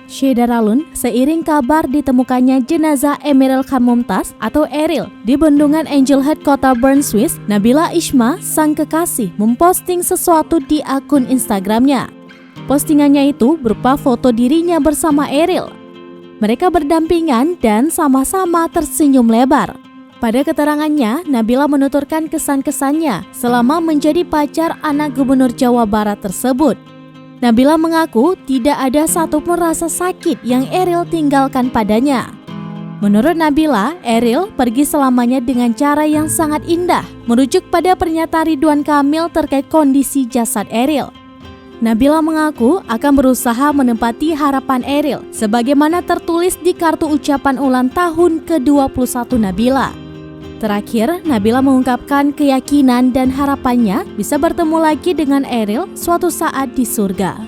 Syederalun, seiring kabar ditemukannya jenazah Emeril Khan Mumtaz atau Eril di bendungan Angelhead, kota Bern, Swiss, Nabila Ishma, sang kekasih, memposting sesuatu di akun Instagramnya. Postingannya itu berupa foto dirinya bersama Eril. Mereka berdampingan dan sama-sama tersenyum lebar. Pada keterangannya, Nabila menuturkan kesan-kesannya selama menjadi pacar anak Gubernur Jawa Barat tersebut. Nabila mengaku tidak ada satupun rasa sakit yang Eril tinggalkan padanya. Menurut Nabila, Eril pergi selamanya dengan cara yang sangat indah, merujuk pada pernyataan Ridwan Kamil terkait kondisi jasad Eril. Nabila mengaku akan berusaha menempati harapan Eril sebagaimana tertulis di kartu ucapan ulang tahun ke-21 Nabila. Terakhir, Nabila mengungkapkan keyakinan dan harapannya bisa bertemu lagi dengan Eril suatu saat di surga.